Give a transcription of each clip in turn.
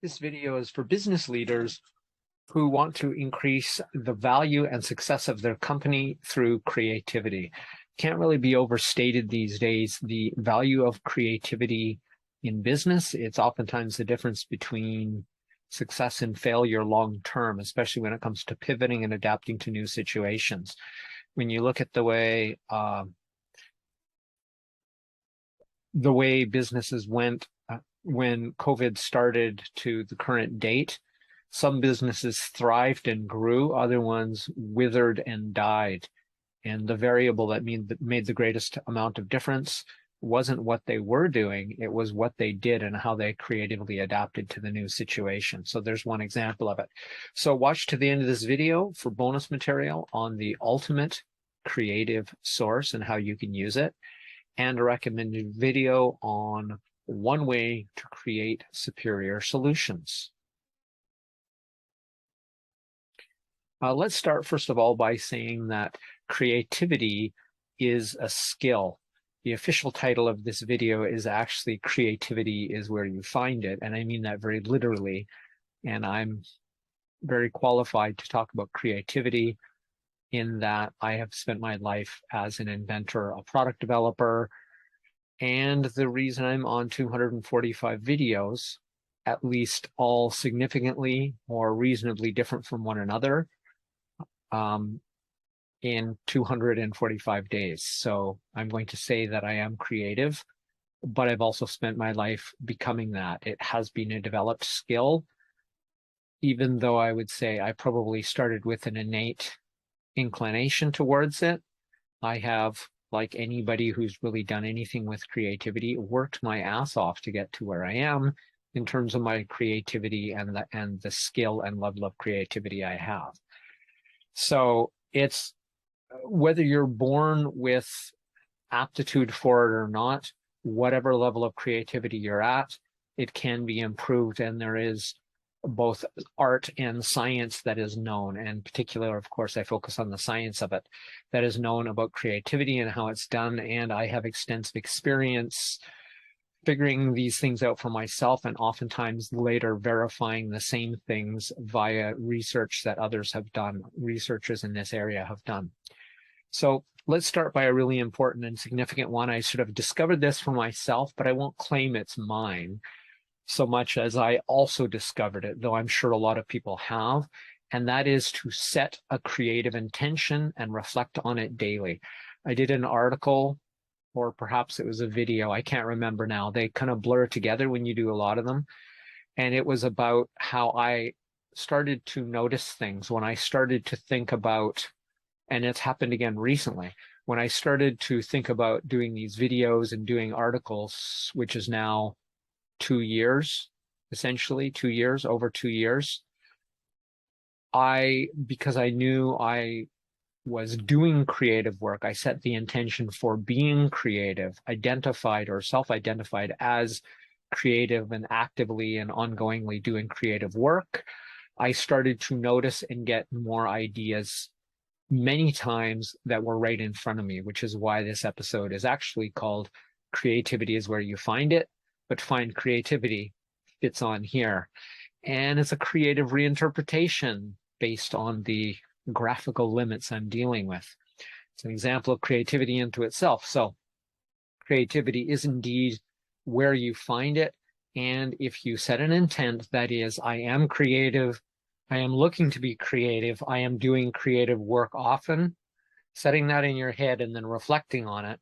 This video is for business leaders who want to increase the value and success of their company through creativity. Can't really be overstated these days, the value of creativity in business. It's oftentimes the difference between success and failure long term, especially when it comes to pivoting and adapting to new situations. When you look at the way businesses went when COVID started to the current date, some businesses thrived and grew, other ones withered and died. And the variable that made the greatest amount of difference wasn't what they were doing, it was what they did and how they creatively adapted to the new situation. So there's one example of it. So watch to the end of this video for bonus material on the ultimate creative source and how you can use it, and a recommended video on one way to create superior solutions. Let's start first of all by saying that creativity is a skill. The official title of this video is actually "Creativity is Where You Find It," and I mean that very literally. And I'm very qualified to talk about creativity in that I have spent my life as an inventor, a product developer, and the reason I'm on 245 videos, at least all significantly or reasonably different from one another, in 245 days. So I'm going to say that I am creative, but I've also spent my life becoming that. It has been a developed skill, even though I would say I probably started with an innate inclination towards it. I have, like anybody who's really done anything with creativity, worked my ass off to get to where I am in terms of my creativity and the skill and level of creativity I have. So it's whether you're born with aptitude for it or not, whatever level of creativity you're at, it can be improved, and there is both art and science that is known. And in particular, of course, I focus on the science of it, that is known about creativity and how it's done. And I have extensive experience figuring these things out for myself, and oftentimes later verifying the same things via research that others have done, researchers in this area have done. So let's start by a really important and significant one. I sort of discovered this for myself, but I won't claim it's mine so much as I also discovered it, though I'm sure a lot of people have, and that is to set a creative intention and reflect on it daily. I did an article, or perhaps it was a video, I can't remember now. They kind of blur together when you do a lot of them. And it was about how I started to notice things when I started to think about, and it's happened again recently, when I started to think about doing these videos and doing articles, which is now 2 years, essentially 2 years, over 2 years. Because I knew I was doing creative work, I set the intention for being creative, identified or self-identified as creative and actively and ongoingly doing creative work. I started to notice and get more ideas many times that were right in front of me, which is why this episode is actually called "Creativity is Where You Find It," but find creativity fits on here. And it's a creative reinterpretation based on the graphical limits I'm dealing with. It's an example of creativity into itself. So creativity is indeed where you find it. And if you set an intent, that is, I am creative, I am looking to be creative, I am doing creative work often, setting that in your head and then reflecting on it,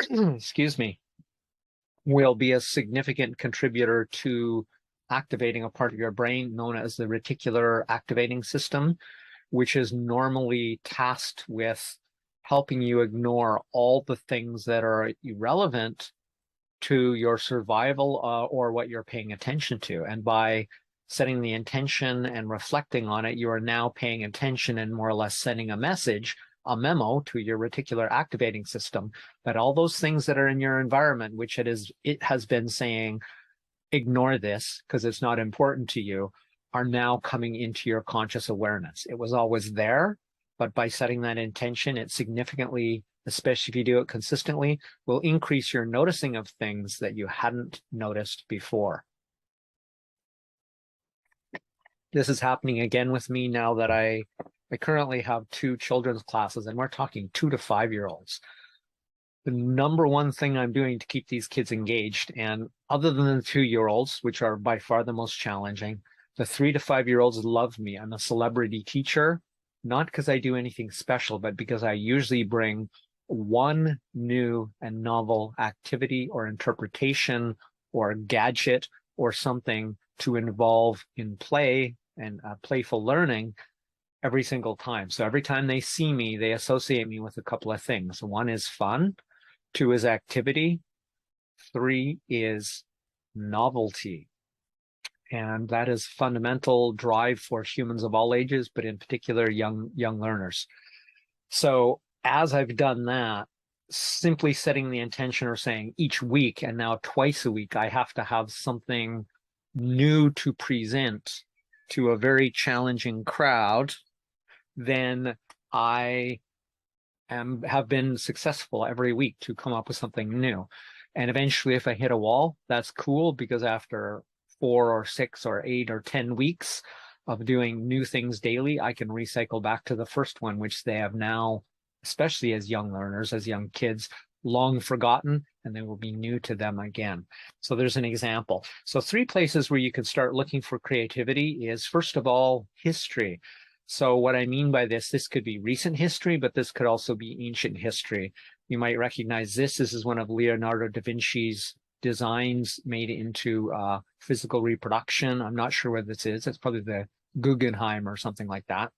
excuse me, will be a significant contributor to activating a part of your brain known as the reticular activating system, which is normally tasked with helping you ignore all the things that are irrelevant to your survival or what you're paying attention to. And by setting the intention and reflecting on it, you are now paying attention and more or less sending a message, a memo to your reticular activating system that all those things that are in your environment, which it has been saying, ignore this because it's not important to you, are now coming into your conscious awareness. It was always there, but by setting that intention, it significantly, especially if you do it consistently, will increase your noticing of things that you hadn't noticed before. This is happening again with me now that I currently have two children's classes, and we're talking 2 to 5 year olds. The number one thing I'm doing to keep these kids engaged, and other than the 2 year olds, which are by far the most challenging, the 3 to 5 year olds love me. I'm a celebrity teacher, not because I do anything special, but because I usually bring one new and novel activity or interpretation or gadget or something to involve in play and playful learning every single time. So every time they see me, they associate me with a couple of things. One is fun, two is activity, three is novelty. And that is fundamental drive for humans of all ages, but in particular young learners. So as I've done that, simply setting the intention or saying each week and now twice a week, I have to have something new to present to a very challenging crowd, then I have been successful every week to come up with something new. And eventually, if I hit a wall, that's cool, because after 4 or 6 or 8 or 10 weeks of doing new things daily, I can recycle back to the first one, which they have now, especially as young learners, as young kids, long forgotten, and they will be new to them again. So there's an example. So 3 places where you can start looking for creativity is, first of all, history. So what I mean by this could be recent history, but this could also be ancient history. You might recognize this. This is one of Leonardo da Vinci's designs made into physical reproduction. I'm not sure what this is. It's probably the Guggenheim or something like that,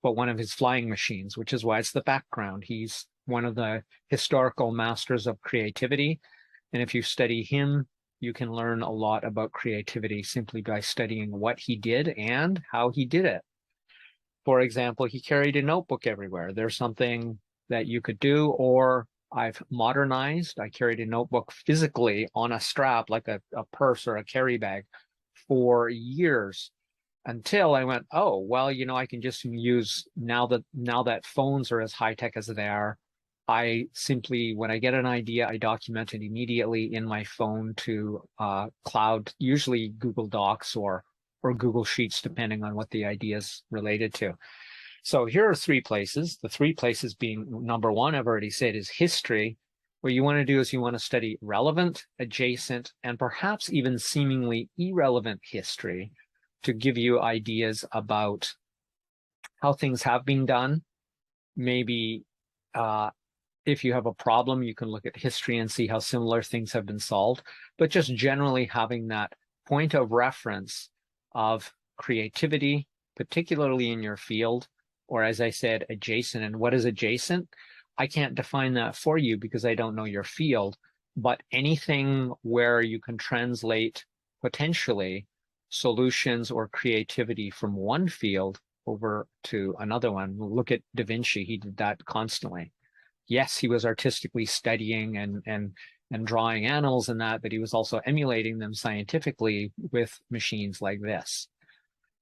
but one of his flying machines, which is why it's the background. He's one of the historical masters of creativity. And if you study him, you can learn a lot about creativity simply by studying what he did and how he did it. For example, he carried a notebook everywhere. There's something that you could do, or I've modernized. I carried a notebook physically on a strap, like a purse or a carry bag, for years, until I went, oh, well, I can just use, now that phones are as high tech as they are, I simply, when I get an idea, I document it immediately in my phone to cloud, usually Google Docs or Google Sheets, depending on what the idea is related to. So here are 3 places. The 3 places being, number one, I've already said, is history. What you want to do is you want to study relevant, adjacent, and perhaps even seemingly irrelevant history to give you ideas about how things have been done. Maybe if you have a problem, you can look at history and see how similar things have been solved. But just generally having that point of reference of creativity, particularly in your field, or as I said, adjacent. And what is adjacent? I can't define that for you because I don't know your field, but anything where you can translate potentially solutions or creativity from one field over to another one. Look at Da Vinci. He did that constantly. Yes, he was artistically studying and drawing animals and that, but he was also emulating them scientifically with machines like this.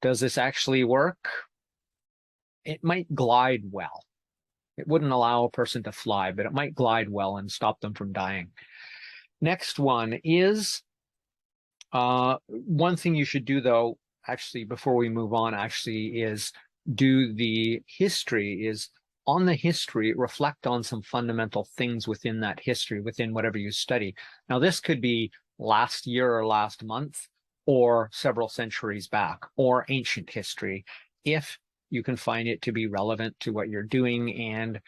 Does this actually work? It might glide well. It wouldn't allow a person to fly, but it might glide well and stop them from dying. Next one is, one thing you should do, though, actually, before we move on, actually, is do the history, is on the history, reflect on some fundamental things within that history, within whatever you study. Now, this could be last year or last month, or several centuries back, or ancient history, if you can find it to be relevant to what you're doing and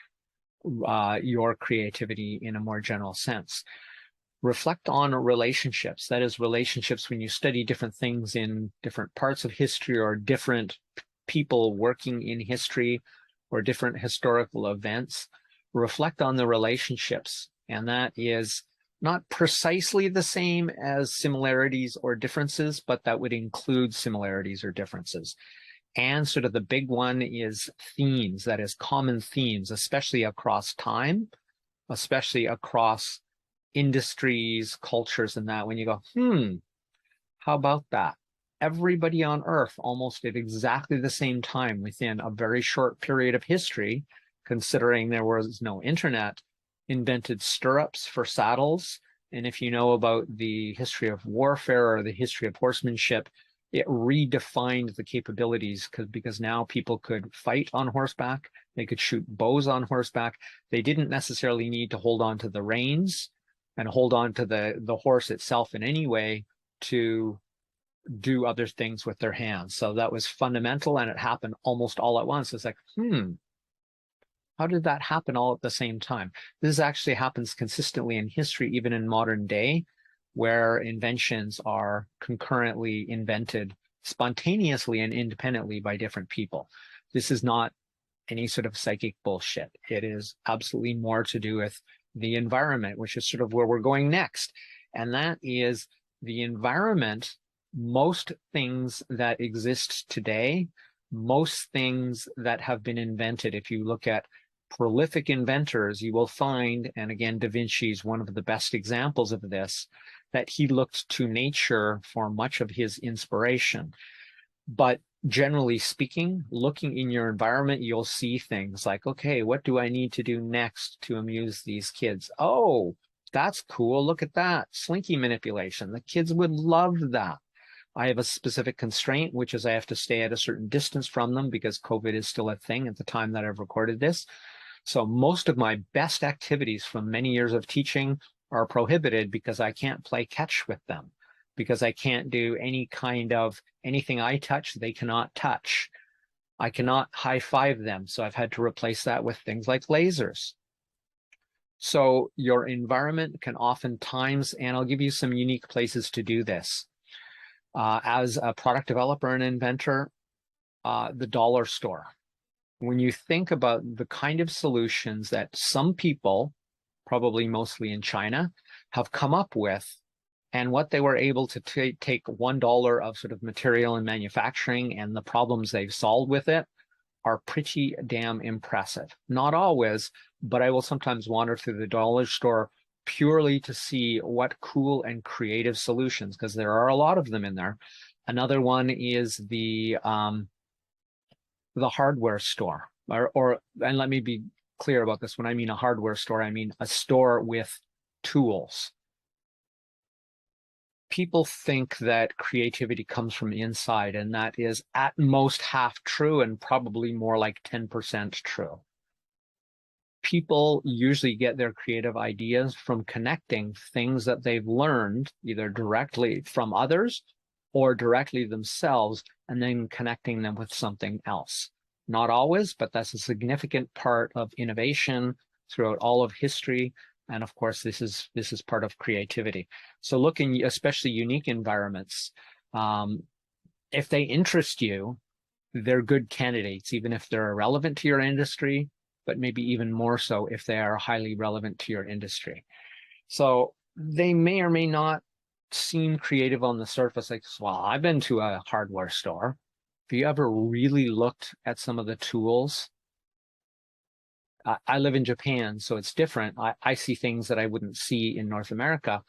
your creativity in a more general sense. Reflect on relationships. That is, relationships when you study different things in different parts of history, or different people working in history, or different historical events. Reflect on the relationships. And that is not precisely the same as similarities or differences, but that would include similarities or differences. And sort of the big one is themes, that is, common themes, especially across time, especially across industries, cultures, and that. When you go, how about that? Everybody on Earth, almost at exactly the same time, within a very short period of history, considering there was no internet, invented stirrups for saddles. And if you know about the history of warfare or the history of horsemanship, it redefined the capabilities because now people could fight on horseback. They could shoot bows on horseback. They didn't necessarily need to hold on to the reins and hold on to the horse itself in any way to do other things with their hands. So that was fundamental, and it happened almost all at once. It's like, how did that happen all at the same time? This actually happens consistently in history, even in modern day, where inventions are concurrently invented spontaneously and independently by different people. This is not any sort of psychic bullshit. It is absolutely more to do with the environment, which is sort of where we're going next. And that is the environment. Most things that exist today, most things that have been invented, if you look at prolific inventors, you will find, and again, Da Vinci is one of the best examples of this, that he looked to nature for much of his inspiration. But generally speaking, looking in your environment, you'll see things like, okay, what do I need to do next to amuse these kids? Oh, that's cool. Look at that. Slinky manipulation. The kids would love that. I have a specific constraint, which is I have to stay at a certain distance from them because COVID is still a thing at the time that I've recorded this. So most of my best activities from many years of teaching are prohibited because I can't play catch with them, because I can't do any kind of anything I touch, they cannot touch. I cannot high five them. So I've had to replace that with things like lasers. So your environment can oftentimes, and I'll give you some unique places to do this. As a product developer and inventor, the dollar store. When you think about the kind of solutions that some people, probably mostly in China, have come up with, and what they were able to take $1 of sort of material and manufacturing and the problems they've solved with it are pretty damn impressive. Not always, but I will sometimes wander through the dollar store purely to see what cool and creative solutions, because there are a lot of them in there. Another one is the hardware store, and let me be clear about this. When I mean a hardware store, I mean a store with tools. People think that creativity comes from inside, and that is at most half true and probably more like 10% true. People usually get their creative ideas from connecting things that they've learned either directly from others or directly themselves, and then connecting them with something else. Not always, but that's a significant part of innovation throughout all of history. And of course, this is part of creativity. So look in especially unique environments. If they interest you, they're good candidates, even if they're irrelevant to your industry, but maybe even more so if they are highly relevant to your industry. So they may or may not seem creative on the surface. Like, well, I've been to a hardware store. Have you ever really looked at some of the tools? I live in Japan, so it's different. I see things that I wouldn't see in North America,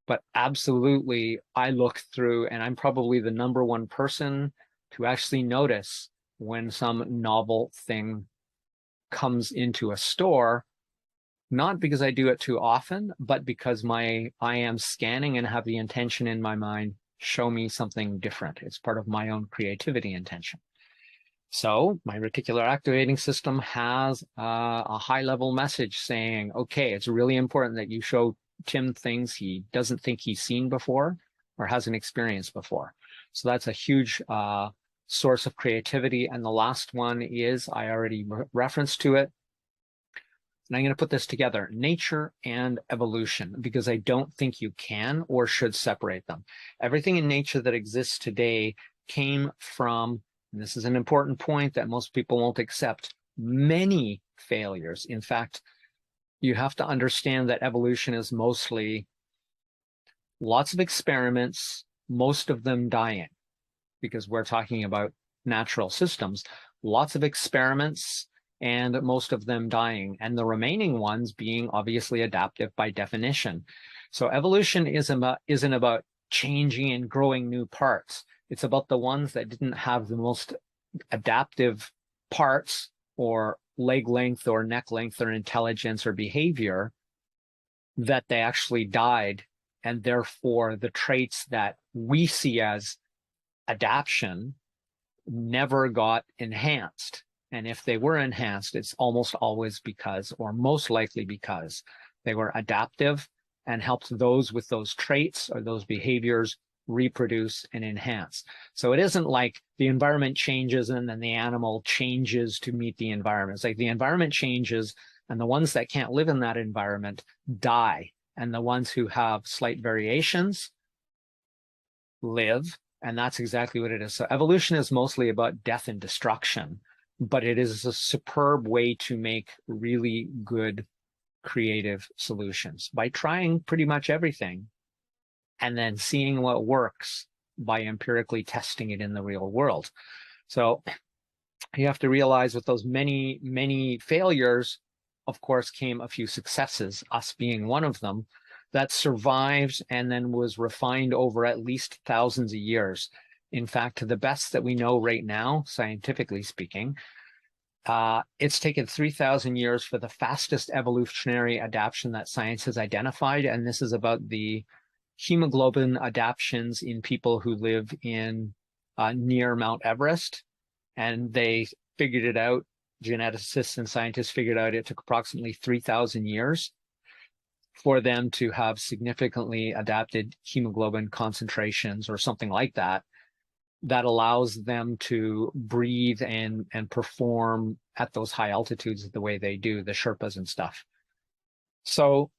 but absolutely I look through, and I'm probably the #1 person to actually notice when some novel thing comes into a store, not because I do it too often, but because I am scanning and have the intention in my mind, show me something different. It's part of my own creativity intention. So my reticular activating system has a high-level message saying, okay, it's really important that you show Tim things he doesn't think he's seen before or hasn't experienced before. So that's a huge source of creativity. And the last one is, I already referenced to it, and I'm going to put this together, nature and evolution, because I don't think you can or should separate them. Everything in nature that exists today came from, and this is an important point that most people won't accept, many failures. In fact, you have to understand that evolution is mostly lots of experiments, most of them dying, because we're talking about natural systems, lots of experiments, and most of them dying, and the remaining ones being obviously adaptive by definition. So evolution isn't about changing and growing new parts. It's about the ones that didn't have the most adaptive parts or leg length or neck length or intelligence or behavior, that they actually died, and therefore the traits that we see as adaptation never got enhanced. And if they were enhanced, it's almost always because, or most likely because, they were adaptive and helped those with those traits or those behaviors reproduce and enhance. So it isn't like the environment changes and then the animal changes to meet the environment. It's like the environment changes and the ones that can't live in that environment die. And the ones who have slight variations live. And that's exactly what it is. So evolution is mostly about death and destruction, but it is a superb way to make really good creative solutions by trying pretty much everything and then seeing what works by empirically testing it in the real world. So you have to realize with those many, many failures, of course, came a few successes, us being one of them, that survived and then was refined over at least thousands of years. In fact, to the best that we know right now, scientifically speaking, it's taken 3,000 years for the fastest evolutionary adaptation that science has identified. And this is about the hemoglobin adaptations in people who live in near Mount Everest. And they figured it out. Geneticists and scientists figured out it took approximately 3,000 years for them to have significantly adapted hemoglobin concentrations or something like that, that allows them to breathe and perform at those high altitudes the way they do, the Sherpas and stuff. So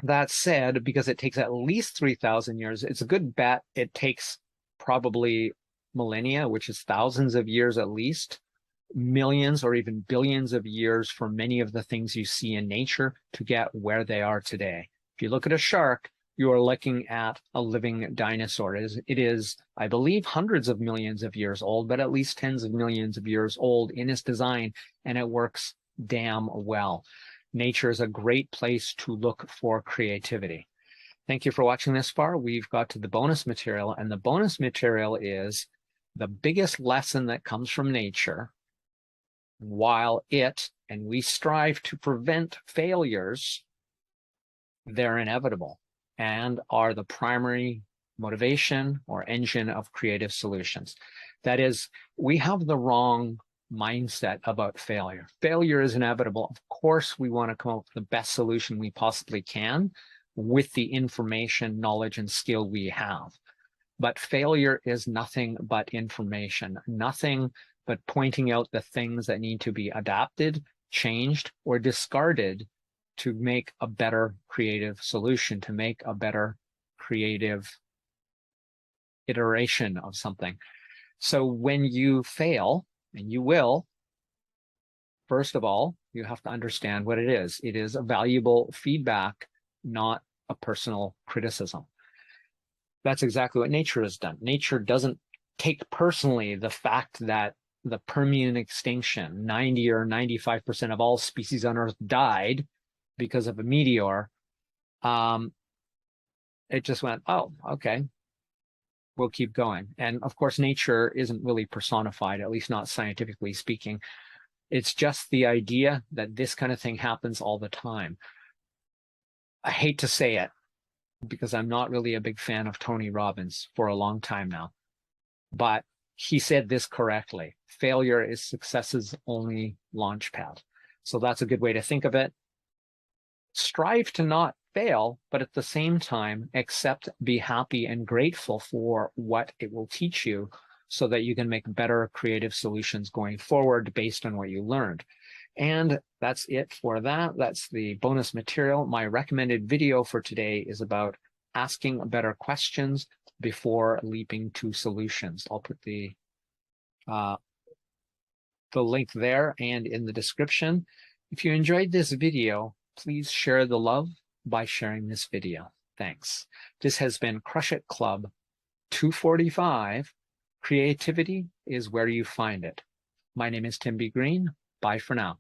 that said, because it takes at least 3,000 years, it's a good bet it takes probably millennia, which is thousands of years at least, millions or even billions of years for many of the things you see in nature to get where they are today. If you look at a shark, you are looking at a living dinosaur. It is, I believe, hundreds of millions of years old, but at least tens of millions of years old in its design, and it works damn well. Nature is a great place to look for creativity. Thank you for watching this far. We've got to the bonus material, and the bonus material is the biggest lesson that comes from nature. While and we strive to prevent failures, they're inevitable and are the primary motivation or engine of creative solutions. That is, we have the wrong mindset about failure. Failure is inevitable. Of course, we want to come up with the best solution we possibly can with the information, knowledge, and skill we have. But failure is nothing but information, nothing but pointing out the things that need to be adapted, changed, or discarded to make a better creative solution, to make a better creative iteration of something. So when you fail, and you will, first of all, you have to understand what it is. It is a valuable feedback, not a personal criticism. That's exactly what nature has done. Nature doesn't take personally the fact that the Permian extinction, 90 or 95% of all species on Earth died because of a meteor. It just went, oh, okay, we'll keep going. And of course, nature isn't really personified, at least not scientifically speaking. It's just the idea that this kind of thing happens all the time. I hate to say it because I'm not really a big fan of Tony Robbins for a long time now, but he said this correctly. Failure is success's only launch pad. So that's a good way to think of it. Strive to not fail, but at the same time, accept, be happy and grateful for what it will teach you so that you can make better creative solutions going forward based on what you learned. And that's it for that. That's the bonus material. My recommended video for today is about asking better questions before leaping to solutions. I'll put the link there and in the description. If you enjoyed this video, please share the love by sharing this video. Thanks. This has been Crush It Club 245. Creativity is where you find it. My name is Tim B. Green. Bye for now.